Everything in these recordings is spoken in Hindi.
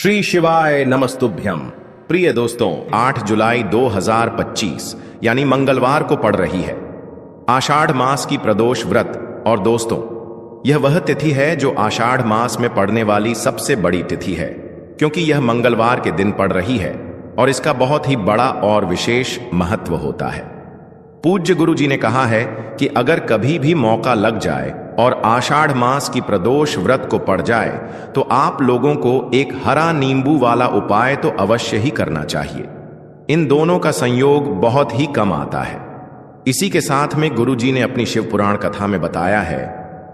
श्री शिवाय नमस्तुभ्यम। प्रिय दोस्तों, 8 जुलाई 2025 यानी मंगलवार को पड़ रही है आषाढ़ मास की प्रदोष व्रत। और दोस्तों, यह वह तिथि है जो आषाढ़ मास में पड़ने वाली सबसे बड़ी तिथि है, क्योंकि यह मंगलवार के दिन पड़ रही है और इसका बहुत ही बड़ा और विशेष महत्व होता है। पूज्य गुरु जी ने कहा है कि अगर कभी भी मौका लग जाए और आषाढ़ मास की प्रदोष व्रत को पड़ जाए तो आप लोगों को एक हरा नींबू वाला उपाय तो अवश्य ही करना चाहिए। इन दोनों का संयोग बहुत ही कम आता है। इसी के साथ में गुरु जी ने अपनी शिव पुराण कथा में बताया है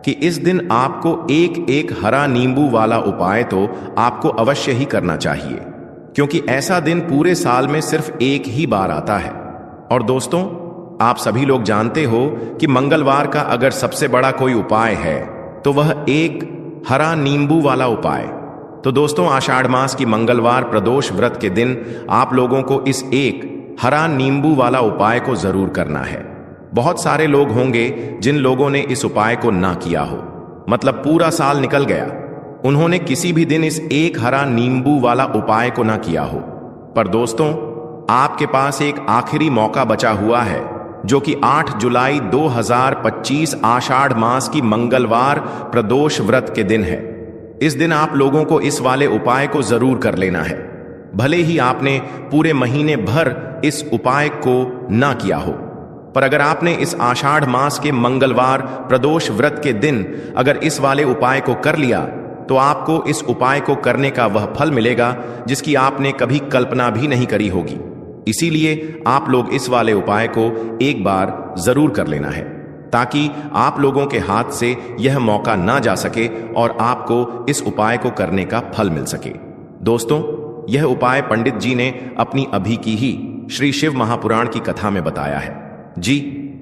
कि इस दिन आपको एक हरा नींबू वाला उपाय तो आपको अवश्य ही करना चाहिए, क्योंकि ऐसा दिन पूरे साल में सिर्फ एक ही बार आता है। और दोस्तों, आप सभी लोग जानते हो कि मंगलवार का अगर सबसे बड़ा कोई उपाय है तो वह एक हरा नींबू वाला उपाय। तो दोस्तों, आषाढ़ मास की मंगलवार प्रदोष व्रत के दिन आप लोगों को इस एक हरा नींबू वाला उपाय को जरूर करना है। बहुत सारे लोग होंगे जिन लोगों ने इस उपाय को ना किया हो, मतलब पूरा साल निकल गया, उन्होंने किसी भी दिन इस एक हरा नींबू वाला उपाय को ना किया हो। पर दोस्तों, आपके पास एक आखिरी मौका बचा हुआ है, जो कि 8 जुलाई 2025 आषाढ़ मास की मंगलवार प्रदोष व्रत के दिन है। इस दिन आप लोगों को इस वाले उपाय को जरूर कर लेना है, भले ही आपने पूरे महीने भर इस उपाय को ना किया हो। पर अगर आपने इस आषाढ़ मास के मंगलवार प्रदोष व्रत के दिन अगर इस वाले उपाय को कर लिया तो आपको इस उपाय को करने का वह फल मिलेगा जिसकी आपने कभी कल्पना भी नहीं करी होगी। इसीलिए आप लोग इस वाले उपाय को एक बार जरूर कर लेना है, ताकि आप लोगों के हाथ से यह मौका ना जा सके और आपको इस उपाय को करने का फल मिल सके। दोस्तों, यह उपाय पंडित जी ने अपनी अभी की ही श्री शिव महापुराण की कथा में बताया है। जी,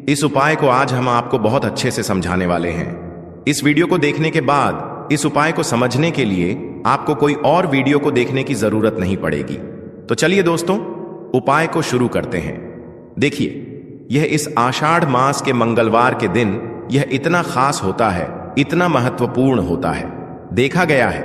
इस उपाय को आज हम आपको बहुत अच्छे से समझाने वाले हैं। इस वीडियो को देखने के बाद इस उपाय को समझने के लिए आपको कोई और वीडियो को देखने की जरूरत नहीं पड़ेगी। तो चलिए दोस्तों, उपाय को शुरू करते हैं। देखिए, यह इस आषाढ़ मास के मंगलवार के दिन यह इतना खास होता है, इतना महत्वपूर्ण होता है। देखा गया है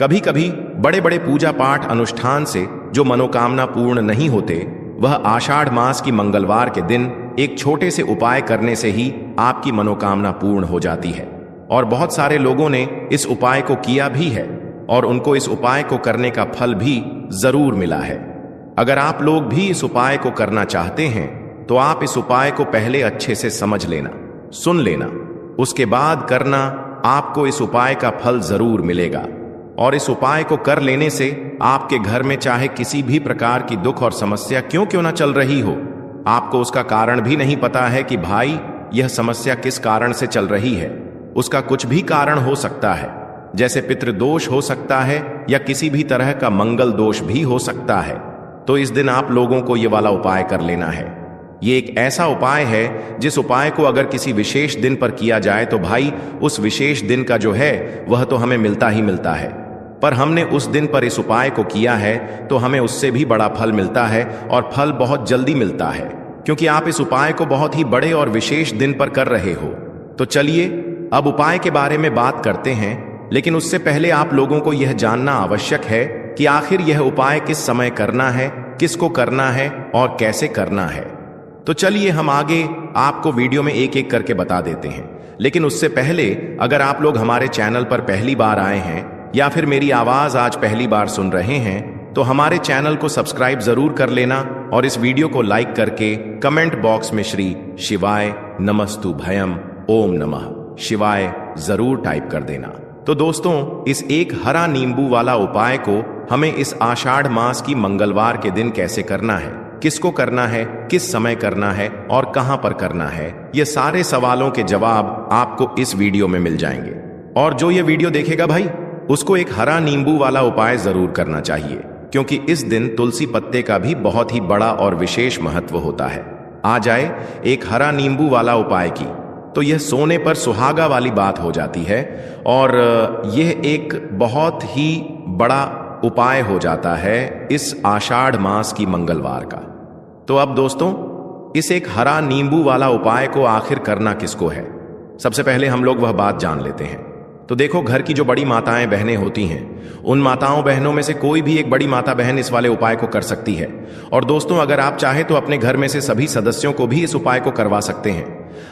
कभी कभी बड़े बड़े पूजा पाठ अनुष्ठान से जो मनोकामना पूर्ण नहीं होते, वह आषाढ़ मास की मंगलवार के दिन एक छोटे से उपाय करने से ही आपकी मनोकामना पूर्ण हो जाती है। और बहुत सारे लोगों ने इस उपाय को किया भी है और उनको इस उपाय को करने का फल भी जरूर मिला है। अगर आप लोग भी इस उपाय को करना चाहते हैं तो आप इस उपाय को पहले अच्छे से समझ लेना, सुन लेना, उसके बाद करना। आपको इस उपाय का फल जरूर मिलेगा। और इस उपाय को कर लेने से आपके घर में चाहे किसी भी प्रकार की दुख और समस्या क्यों ना चल रही हो, आपको उसका कारण भी नहीं पता है कि भाई यह समस्या किस कारण से चल रही है। उसका कुछ भी कारण हो सकता है, जैसे पितृदोष हो सकता है या किसी भी तरह का मंगल दोष भी हो सकता है। तो इस दिन आप लोगों को ये वाला उपाय कर लेना है। ये एक ऐसा उपाय है जिस उपाय को अगर किसी विशेष दिन पर किया जाए तो भाई उस विशेष दिन का जो है वह तो हमें मिलता ही मिलता है। पर हमने उस दिन पर इस उपाय को किया है तो हमें उससे भी बड़ा फल मिलता है, और फल बहुत जल्दी मिलता है, क्योंकि आप इस उपाय को बहुत ही बड़े और विशेष दिन पर कर रहे हो। तो चलिए अब उपाय के बारे में बात करते हैं, लेकिन उससे पहले आप लोगों को यह जानना आवश्यक है कि आखिर यह उपाय किस समय करना है, किसको करना है और कैसे करना है। तो चलिए हम आगे आपको वीडियो में एक एक करके बता देते हैं। लेकिन उससे पहले अगर आप लोग हमारे चैनल पर पहली बार आए हैं या फिर मेरी आवाज आज पहली बार सुन रहे हैं तो हमारे चैनल को सब्सक्राइब जरूर कर लेना और इस वीडियो को लाइक करके कमेंट बॉक्स में श्री शिवाय नमस्तुभ्यम ओम नमः शिवाय जरूर टाइप कर देना। तो दोस्तों, इस एक हरा नींबू वाला उपाय को हमें इस आषाढ़ मास की मंगलवार के दिन कैसे करना है, किसको करना है, किस समय करना है और कहां पर करना है, ये सारे सवालों के जवाब आपको इस वीडियो में मिल जाएंगे। और जो ये वीडियो देखेगा भाई, उसको एक हरा नींबू वाला उपाय जरूर करना चाहिए, क्योंकि इस दिन तुलसी पत्ते का भी बहुत ही बड़ा और विशेष महत्व होता है। आ जाए एक हरा नींबू वाला उपाय की तो यह सोने पर सुहागा वाली बात हो जाती है और यह एक बहुत ही बड़ा उपाय हो जाता है इस आषाढ़ मास की मंगलवार का। तो अब दोस्तों, इस एक हरा नींबू वाला उपाय को आखिर करना किसको है, सबसे पहले हम लोग वह बात जान लेते हैं। तो देखो, घर की जो बड़ी माताएं बहनें होती हैं, उन माताओं बहनों में से कोई भी एक बड़ी माता बहन इस वाले उपाय को कर सकती है। और दोस्तों, अगर आप चाहें तो अपने घर में से सभी सदस्यों को भी इस उपाय को करवा सकते हैं।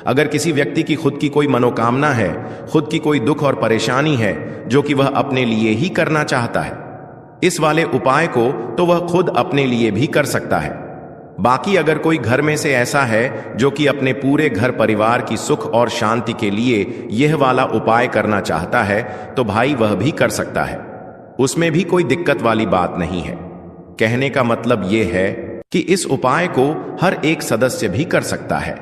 अगर किसी व्यक्ति की खुद की कोई मनोकामना है, खुद की कोई दुख और परेशानी है जो कि वह अपने लिए ही करना चाहता है, इस वाले उपाय को तो वह खुद अपने लिए भी कर सकता है। बाकी अगर कोई घर में से ऐसा है जो कि अपने पूरे घर परिवार की सुख और शांति के लिए यह वाला उपाय करना चाहता है, तो भाई वह भी कर सकता है। उसमें भी कोई दिक्कत वाली बात नहीं है। कहने का मतलब यह है कि इस उपाय को हर एक सदस्य भी कर सकता है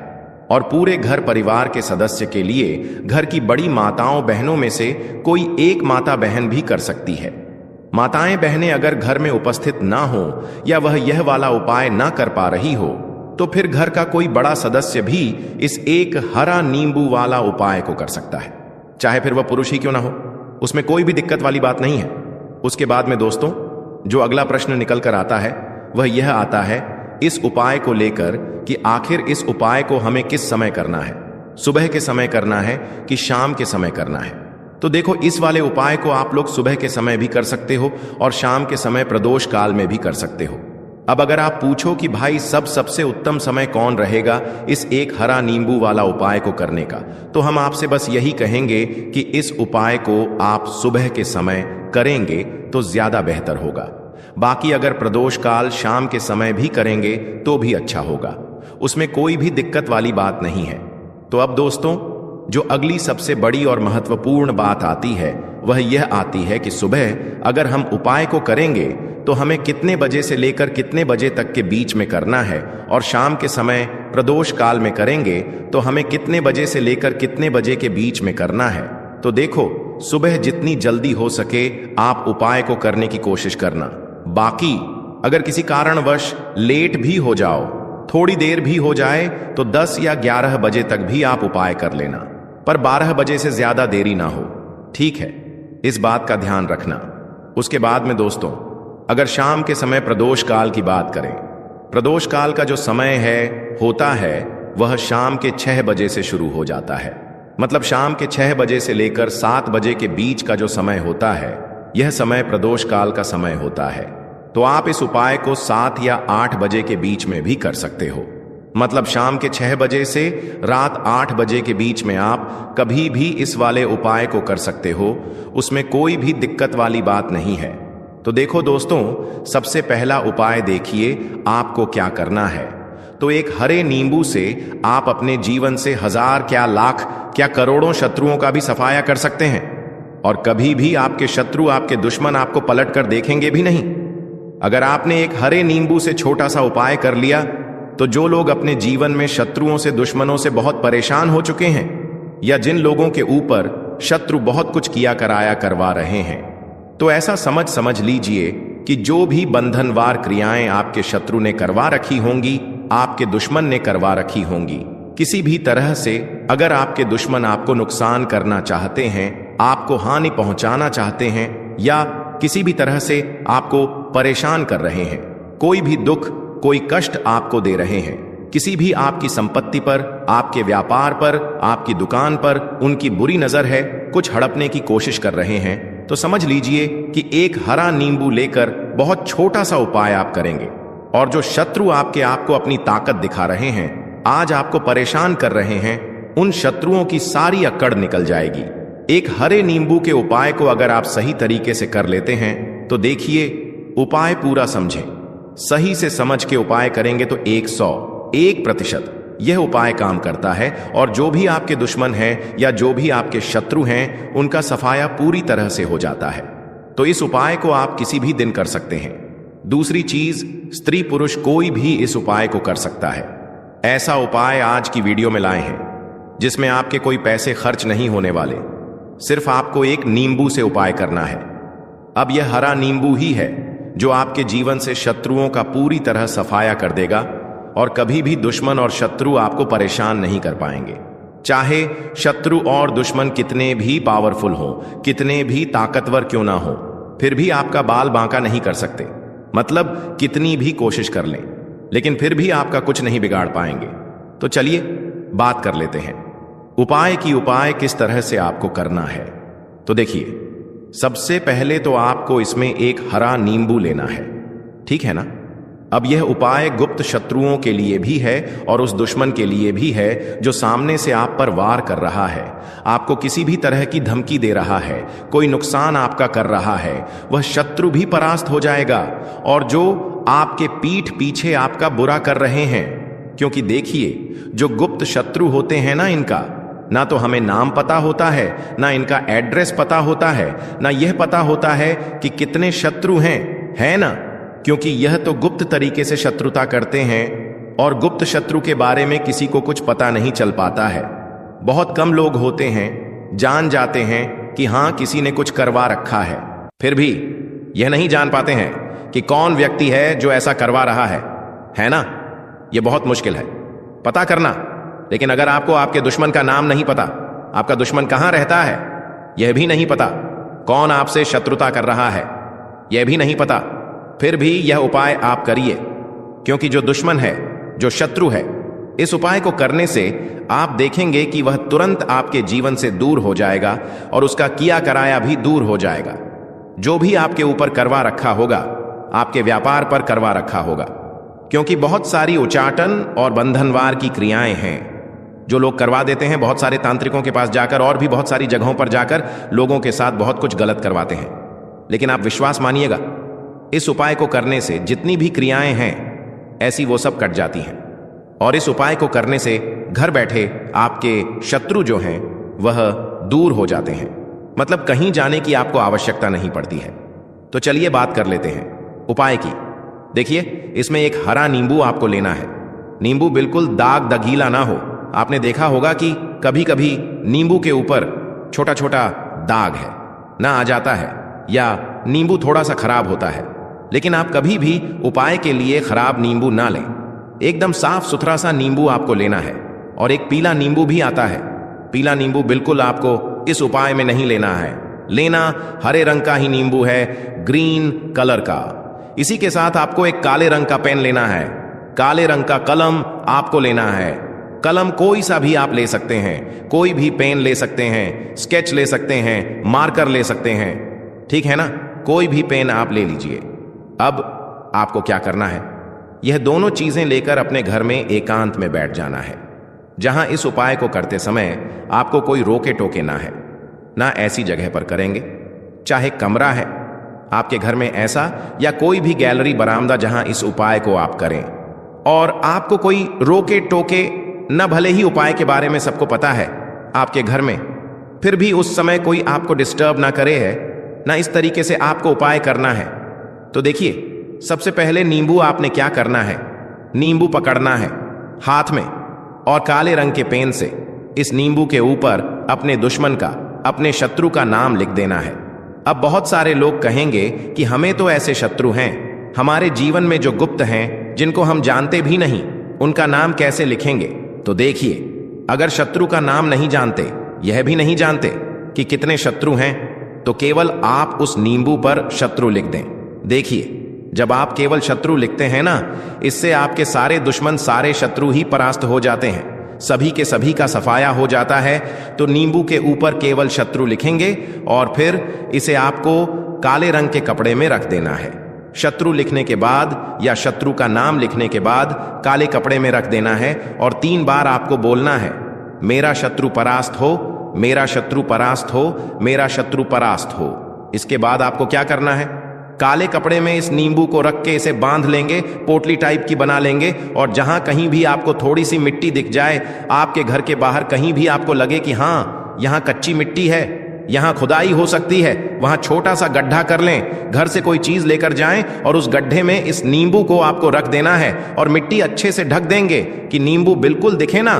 और पूरे घर परिवार के सदस्य के लिए घर की बड़ी माताओं बहनों में से कोई एक माता बहन भी कर सकती है। माताएं बहनें अगर घर में उपस्थित ना हो या वह यह वाला उपाय ना कर पा रही हो, तो फिर घर का कोई बड़ा सदस्य भी इस एक हरा नींबू वाला उपाय को कर सकता है, चाहे फिर वह पुरुष ही क्यों ना हो। उसमें कोई भी दिक्कत वाली बात नहीं है। उसके बाद में दोस्तों, जो अगला प्रश्न निकल कर आता है वह यह आता है इस उपाय को लेकर कि आखिर इस उपाय को हमें किस समय करना है, सुबह के समय करना है कि शाम के समय करना है। तो देखो, इस वाले उपाय को आप लोग सुबह के समय भी कर सकते हो और शाम के समय प्रदोष काल में भी कर सकते हो। अब अगर आप पूछो कि भाई सबसे उत्तम समय कौन रहेगा इस एक हरा नींबू वाला उपाय को करने का, तो हम आपसे बस यही कहेंगे कि इस उपाय को आप सुबह के समय करेंगे तो ज्यादा बेहतर होगा। बाकी अगर प्रदोष काल शाम के समय भी करेंगे तो भी अच्छा होगा, उसमें कोई भी दिक्कत वाली बात नहीं है। तो अब दोस्तों, जो अगली सबसे बड़ी और महत्वपूर्ण बात आती है वह यह आती है कि सुबह अगर हम उपाय को करेंगे तो हमें कितने बजे से लेकर कितने बजे तक के बीच में करना है, और शाम के समय प्रदोष काल में करेंगे तो हमें कितने बजे से लेकर कितने बजे के बीच में करना है। तो देखो, सुबह जितनी जल्दी हो सके आप उपाय को करने की कोशिश करना। बाकी अगर किसी कारणवश लेट भी हो जाओ, थोड़ी देर भी हो जाए, तो 10 या 11 बजे तक भी आप उपाय कर लेना, पर 12 बजे से ज्यादा देरी ना हो, ठीक है? इस बात का ध्यान रखना। उसके बाद में दोस्तों, अगर शाम के समय प्रदोष काल की बात करें, प्रदोष काल का जो समय होता है वह शाम के 6 बजे से शुरू हो जाता है। मतलब शाम के 6 बजे से लेकर 7 बजे के बीच का जो समय होता है, यह समय प्रदोष काल का समय होता है। तो आप इस उपाय को 7 या 8 बजे के बीच में भी कर सकते हो। मतलब शाम के 6 बजे से रात 8 बजे के बीच में आप कभी भी इस वाले उपाय को कर सकते हो, उसमें कोई भी दिक्कत वाली बात नहीं है। तो देखो दोस्तों, सबसे पहला उपाय देखिए आपको क्या करना है। तो एक हरे नींबू से आप अपने जीवन से 1000 क्या लाख क्या करोड़ों शत्रुओं का भी सफाया कर सकते हैं, और कभी भी आपके शत्रु, आपके दुश्मन आपको पलट कर देखेंगे भी नहीं। अगर आपने एक हरे नींबू से छोटा सा उपाय कर लिया, तो जो लोग अपने जीवन में शत्रुओं से, दुश्मनों से बहुत परेशान हो चुके हैं, या जिन लोगों के ऊपर शत्रु बहुत कुछ किया कराया करवा रहे हैं, तो ऐसा समझ लीजिए कि जो भी बंधनवार क्रियाएं आपके शत्रु ने करवा रखी होंगी, आपके दुश्मन ने करवा रखी होंगी, किसी भी तरह से अगर आपके दुश्मन आपको नुकसान करना चाहते हैं, आपको हानि पहुंचाना चाहते हैं, या किसी भी तरह से आपको परेशान कर रहे हैं, कोई भी दुख, कोई कष्ट आपको दे रहे हैं, किसी भी आपकी संपत्ति पर, आपके व्यापार पर, आपकी दुकान पर उनकी बुरी नजर है, कुछ हड़पने की कोशिश कर रहे हैं, तो समझ लीजिए कि एक हरा नींबू लेकर बहुत छोटा सा उपाय आप करेंगे, और जो शत्रु आपको अपनी ताकत दिखा रहे हैं, आज आपको परेशान कर रहे हैं, उन शत्रुओं की सारी अकड़ निकल जाएगी। एक हरे नींबू के उपाय को अगर आप सही तरीके से कर लेते हैं, तो देखिए, उपाय पूरा समझें, सही से समझ के उपाय करेंगे तो 101% यह उपाय काम करता है, और जो भी आपके दुश्मन हैं या जो भी आपके शत्रु हैं, उनका सफाया पूरी तरह से हो जाता है। तो इस उपाय को आप किसी भी दिन कर सकते हैं। दूसरी चीज, स्त्री पुरुष कोई भी इस उपाय को कर सकता है। ऐसा उपाय आज की वीडियो में लाए हैं जिसमें आपके कोई पैसे खर्च नहीं होने वाले, सिर्फ आपको एक नींबू से उपाय करना है। अब यह हरा नींबू ही है जो आपके जीवन से शत्रुओं का पूरी तरह सफाया कर देगा, और कभी भी दुश्मन और शत्रु आपको परेशान नहीं कर पाएंगे। चाहे शत्रु और दुश्मन कितने भी पावरफुल हो, कितने भी ताकतवर क्यों ना हो, फिर भी आपका बाल बांका नहीं कर सकते। मतलब कितनी भी कोशिश कर लें, लेकिन फिर भी आपका कुछ नहीं बिगाड़ पाएंगे। तो चलिए बात कर लेते हैं उपाय की। उपाय किस तरह से आपको करना है। तो देखिए, सबसे पहले तो आपको इसमें एक हरा नींबू लेना है, ठीक है ना। अब यह उपाय गुप्त शत्रुओं के लिए भी है और उस दुश्मन के लिए भी है जो सामने से आप पर वार कर रहा है, आपको किसी भी तरह की धमकी दे रहा है, कोई नुकसान आपका कर रहा है, वह शत्रु भी परास्त हो जाएगा। और जो आपके पीठ पीछे आपका बुरा कर रहे हैं, क्योंकि देखिए, जो गुप्त शत्रु होते हैं ना, इनका ना तो हमें नाम पता होता है, ना इनका एड्रेस पता होता है, ना यह पता होता है कि कितने शत्रु हैं, है ना। क्योंकि यह तो गुप्त तरीके से शत्रुता करते हैं और गुप्त शत्रु के बारे में किसी को कुछ पता नहीं चल पाता है। बहुत कम लोग होते हैं जान जाते हैं कि हां, किसी ने कुछ करवा रखा है, फिर भी यह नहीं जान पाते हैं कि कौन व्यक्ति है जो ऐसा करवा रहा है ना। यह बहुत मुश्किल है पता करना। लेकिन अगर आपको आपके दुश्मन का नाम नहीं पता, आपका दुश्मन कहां रहता है यह भी नहीं पता, कौन आपसे शत्रुता कर रहा है यह भी नहीं पता, फिर भी यह उपाय आप करिए। क्योंकि जो दुश्मन है, जो शत्रु है, इस उपाय को करने से आप देखेंगे कि वह तुरंत आपके जीवन से दूर हो जाएगा और उसका किया कराया भी दूर हो जाएगा। जो भी आपके ऊपर करवा रखा होगा, आपके व्यापार पर करवा रखा होगा। क्योंकि बहुत सारी उचाटन और बंधनवार की क्रियाएं हैं जो लोग करवा देते हैं, बहुत सारे तांत्रिकों के पास जाकर और भी बहुत सारी जगहों पर जाकर लोगों के साथ बहुत कुछ गलत करवाते हैं। लेकिन आप विश्वास मानिएगा, इस उपाय को करने से जितनी भी क्रियाएं हैं ऐसी वो सब कट जाती हैं। और इस उपाय को करने से घर बैठे आपके शत्रु जो हैं वह दूर हो जाते हैं, मतलब कहीं जाने की आपको आवश्यकता नहीं पड़ती है। तो चलिए बात कर लेते हैं उपाय की। देखिए, इसमें एक हरा नींबू आपको लेना है। नींबू बिल्कुल दाग दगीला ना हो। आपने देखा होगा कि कभी कभी नींबू के ऊपर छोटा छोटा दाग है ना आ जाता है, या नींबू थोड़ा सा खराब होता है। लेकिन आप कभी भी उपाय के लिए खराब नींबू ना लें। एकदम साफ सुथरा सा नींबू आपको लेना है। और एक पीला नींबू भी आता है। पीला नींबू बिल्कुल आपको इस उपाय में नहीं लेना है। लेना हरे रंग का ही नींबू है, ग्रीन कलर का। इसी के साथ आपको एक काले रंग का पेन लेना है, काले रंग का कलम आपको लेना है। कलम कोई सा भी आप ले सकते हैं, कोई भी पेन ले सकते हैं, स्केच ले सकते हैं, मार्कर ले सकते हैं, ठीक है ना। कोई भी पेन आप ले लीजिए। अब आपको क्या करना है, यह दोनों चीजें लेकर अपने घर में एकांत में बैठ जाना है, जहां इस उपाय को करते समय आपको कोई रोके टोके ना है। ना ऐसी जगह पर करेंगे, चाहे कमरा है आपके घर में ऐसा, या कोई भी गैलरी बरामदा जहां इस उपाय को आप करें। और आपको कोई रोके टोके न, भले ही उपाय के बारे में सबको पता है आपके घर में, फिर भी उस समय कोई आपको डिस्टर्ब ना करे है ना, इस तरीके से आपको उपाय करना है। तो देखिए, सबसे पहले नींबू आपने क्या करना है, नींबू पकड़ना है हाथ में और काले रंग के पेन से इस नींबू के ऊपर अपने दुश्मन का, अपने शत्रु का नाम लिख देना है। अब बहुत सारे लोग कहेंगे कि हमें तो ऐसे शत्रु हैं हमारे जीवन में जो गुप्त हैं, जिनको हम जानते भी नहीं, उनका नाम कैसे लिखेंगे। तो देखिए, अगर शत्रु का नाम नहीं जानते, यह भी नहीं जानते कि कितने शत्रु हैं, तो केवल आप उस नींबू पर शत्रु लिख दें। देखिए, जब आप केवल शत्रु लिखते हैं ना, इससे आपके सारे दुश्मन, सारे शत्रु ही परास्त हो जाते हैं, सभी के सभी का सफाया हो जाता है। तो नींबू के ऊपर केवल शत्रु लिखेंगे और फिर इसे आपको काले रंग के कपड़े में रख देना है। शत्रु लिखने के बाद या शत्रु का नाम लिखने के बाद काले कपड़े में रख देना है और 3 बार आपको बोलना है, मेरा शत्रु परास्त हो, मेरा शत्रु परास्त हो, मेरा शत्रु परास्त हो। इसके बाद आपको क्या करना है, काले कपड़े में इस नींबू को रख के इसे बांध लेंगे, पोटली टाइप की बना लेंगे। और जहां कहीं भी आपको थोड़ी सी मिट्टी दिख जाए, आपके घर के बाहर कहीं भी आपको लगे कि हां, यहां कच्ची मिट्टी है, यहां खुदाई हो सकती है, वहां छोटा सा गड्ढा कर लें। घर से कोई चीज लेकर जाएं और उस गड्ढे में इस नींबू को आपको रख देना है और मिट्टी अच्छे से ढक देंगे कि नींबू बिल्कुल दिखे ना।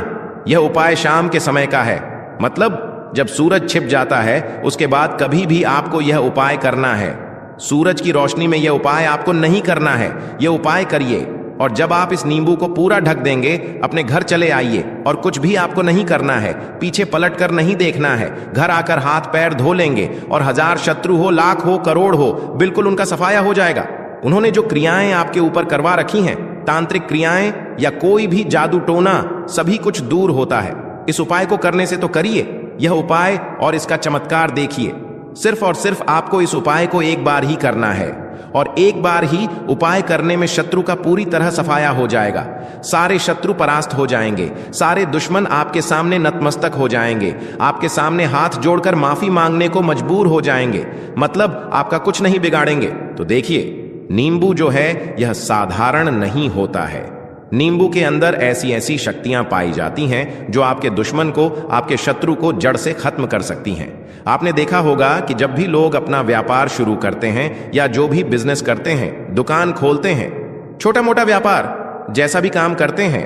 यह उपाय शाम के समय का है, मतलब जब सूरज छिप जाता है उसके बाद कभी भी आपको यह उपाय करना है। सूरज की रोशनी में यह उपाय आपको नहीं करना है। यह उपाय करिए और जब आप इस नींबू को पूरा ढक देंगे, अपने घर चले आइए और कुछ भी आपको नहीं करना है, पीछे पलट कर नहीं देखना है। घर आकर हाथ पैर धो लेंगे और 1000 शत्रु हो, लाख हो, करोड़ हो, बिल्कुल उनका सफाया हो जाएगा। उन्होंने जो क्रियाएं आपके ऊपर करवा रखी हैं, तांत्रिक क्रियाएं या कोई भी जादू टोना, सभी कुछ दूर होता है। इस उपाय को करने से तो करिए यह उपाय और इसका चमत्कार देखिए। सिर्फ और सिर्फ आपको इस उपाय को एक बार ही करना है और एक बार ही उपाय करने में शत्रु का पूरी तरह सफाया हो जाएगा। सारे शत्रु परास्त हो जाएंगे, सारे दुश्मन आपके सामने नतमस्तक हो जाएंगे, आपके सामने हाथ जोड़कर माफी मांगने को मजबूर हो जाएंगे, मतलब आपका कुछ नहीं बिगाड़ेंगे। तो देखिए, नींबू जो है यह साधारण नहीं होता है। नींबू के अंदर ऐसी ऐसी शक्तियां पाई जाती हैं जो आपके दुश्मन को, आपके शत्रु को जड़ से खत्म कर सकती हैं। आपने देखा होगा कि जब भी लोग अपना व्यापार शुरू करते हैं या जो भी बिजनेस करते हैं, दुकान खोलते हैं, छोटा मोटा व्यापार जैसा भी काम करते हैं,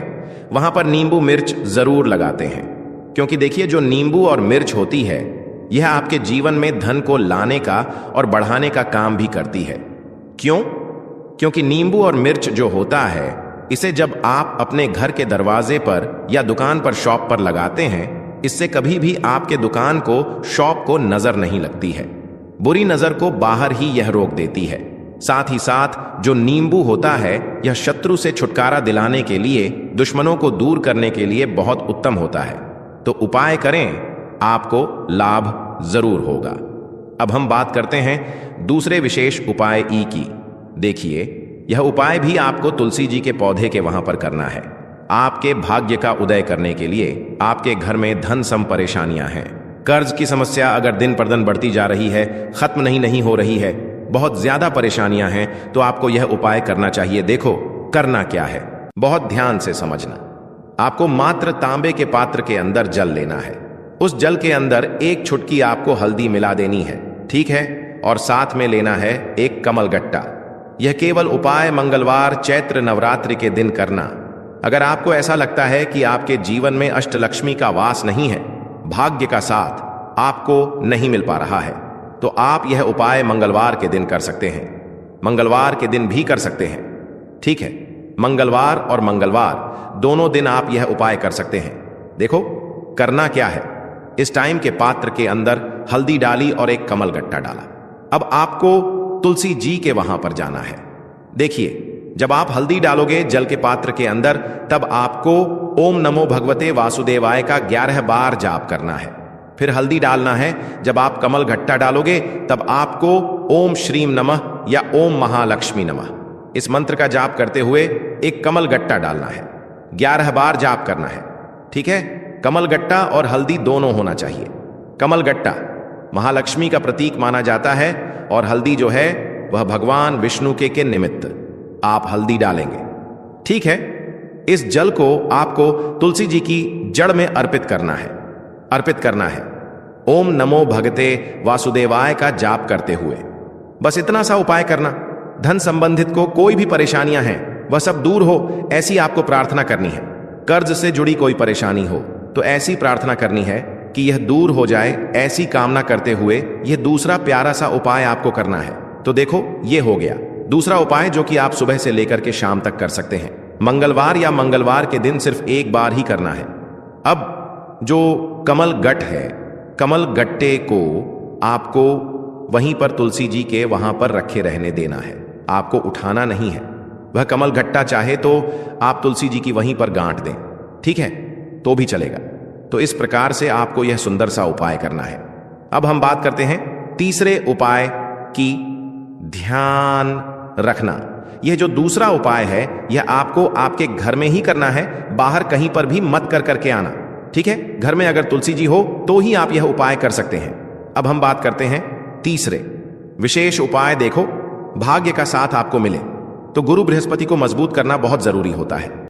वहां पर नींबू मिर्च जरूर लगाते हैं। क्योंकि देखिए, जो नींबू और मिर्च होती है यह आपके जीवन में धन को लाने का और बढ़ाने का काम भी करती है। क्यों? क्योंकि नींबू और मिर्च जो होता है, इसे जब आप अपने घर के दरवाजे पर या दुकान पर, शॉप पर लगाते हैं, इससे कभी भी आपके दुकान को, शॉप को नजर नहीं लगती है। बुरी नजर को बाहर ही यह रोक देती है। साथ ही साथ जो नींबू होता है यह शत्रु से छुटकारा दिलाने के लिए, दुश्मनों को दूर करने के लिए बहुत उत्तम होता है। तो उपाय करें, आपको लाभ जरूर होगा। अब हम बात करते हैं दूसरे विशेष उपाय ई की। देखिए, यह उपाय भी आपको तुलसी जी के पौधे के वहां पर करना है। आपके भाग्य का उदय करने के लिए आपके घर में धन सम परेशानियां हैं, कर्ज की समस्या अगर दिन पर दिन बढ़ती जा रही है, खत्म नहीं हो रही है, बहुत ज्यादा परेशानियां हैं, तो आपको यह उपाय करना चाहिए। देखो करना क्या है, बहुत ध्यान से समझना। आपको मात्र तांबे के पात्र के अंदर जल लेना है। उस जल के अंदर एक चुटकी आपको हल्दी मिला देनी है, ठीक है? और साथ में लेना है एक कमल गट्टा। यह केवल उपाय मंगलवार चैत्र नवरात्रि के दिन करना। अगर आपको ऐसा लगता है कि आपके जीवन में अष्टलक्ष्मी का वास नहीं है, भाग्य का साथ आपको नहीं मिल पा रहा है, तो आप यह उपाय मंगलवार के दिन कर सकते हैं। मंगलवार के दिन भी कर सकते हैं, ठीक है? मंगलवार और मंगलवार दोनों दिन आप यह उपाय कर सकते हैं। देखो करना क्या है, इस टाइम के पात्र के अंदर हल्दी डाली और एक कमल गट्टा डाला। अब आपको तुलसी जी के वहां पर जाना है। देखिए, जब आप हल्दी डालोगे जल के पात्र के अंदर, तब आपको ओम नमो भगवते वासुदेवाय का 11 बार जाप करना है। फिर हल्दी डालना है। जब आप कमल गट्टा डालोगे तब आपको ओम श्रीम नमः या ओम महालक्ष्मी नमः इस मंत्र का जाप करते हुए एक कमल गट्टा डालना है। 11 बार जाप करना है, ठीक है? कमल गट्टा और हल्दी दोनों होना चाहिए। कमल गट्टा महालक्ष्मी का प्रतीक माना जाता है और हल्दी जो है वह भगवान विष्णु के निमित्त आप हल्दी डालेंगे, ठीक है? इस जल को आपको तुलसी जी की जड़ में अर्पित करना है। ओम नमो भगते वासुदेवाय का जाप करते हुए बस इतना सा उपाय करना। धन संबंधित को कोई भी परेशानियां हैं वह सब दूर हो, ऐसी आपको प्रार्थना करनी है। कर्ज से जुड़ी कोई परेशानी हो तो ऐसी प्रार्थना करनी है कि यह दूर हो जाए, ऐसी कामना करते हुए यह दूसरा प्यारा सा उपाय आपको करना है। तो देखो, यह हो गया दूसरा उपाय जो कि आप सुबह से लेकर के शाम तक कर सकते हैं। मंगलवार या मंगलवार के दिन सिर्फ एक बार ही करना है। अब जो कमल गट्ट है, कमल गट्टे को आपको वहीं पर तुलसी जी के वहां पर रखे रहने देना है, आपको उठाना नहीं है। वह कमल गट्टा चाहे तो आप तुलसी जी की वहीं पर गांठ दें, ठीक है? तो भी चलेगा। तो इस प्रकार से आपको यह सुंदर सा उपाय करना है। अब हम बात करते हैं तीसरे उपाय की। ध्यान रखना, यह जो दूसरा उपाय है यह आपको आपके घर में ही करना है, बाहर कहीं पर भी मत कर करके आना, ठीक है? घर में अगर तुलसी जी हो तो ही आप यह उपाय कर सकते हैं। अब हम बात करते हैं तीसरे विशेष उपाय। देखो, भाग्य का साथ आपको मिले तो गुरु बृहस्पति को मजबूत करना बहुत जरूरी होता है।